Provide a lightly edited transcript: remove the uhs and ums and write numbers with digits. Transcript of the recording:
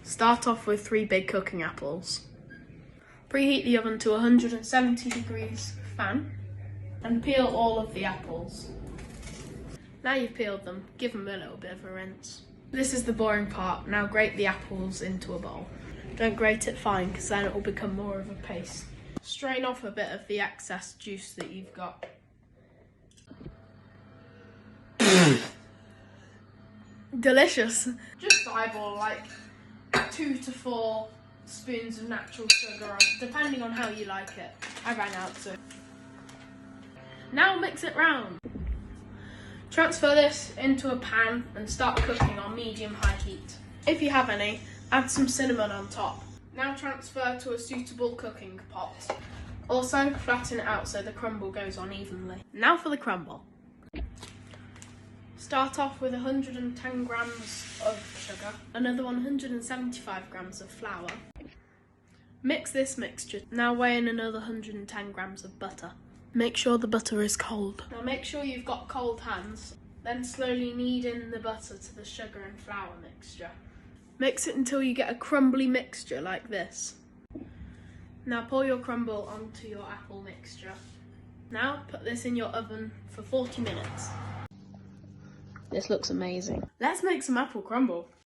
Start off with 3 big cooking apples. Preheat the oven to 170 degrees fan and peel all of the apples. Now you've peeled them, give them a little bit of a rinse. This is the boring part. Now grate the apples into a bowl. Don't grate it fine because then it will become more of a paste. Strain off a bit of the excess juice that you've got. Delicious. Just eyeball like 2 to 4 spoons of natural sugar on, depending on how you like it. I ran out, so. Now mix it round. Transfer this into a pan and start cooking on medium-high heat. If you have any, add some cinnamon on top. Now transfer to a suitable cooking pot. Also, flatten it out so the crumble goes on evenly. Now for the crumble. Start off with 110 grams of sugar, another 175 grams of flour. Mix this mixture. Now weigh in another 110 grams of butter. Make sure the butter is cold. Now make sure you've got cold hands. Then slowly knead in the butter to the sugar and flour mixture. Mix it until you get a crumbly mixture like this. Now pour your crumble onto your apple mixture. Now put this in your oven for 40 minutes. This looks amazing. Let's make some apple crumble.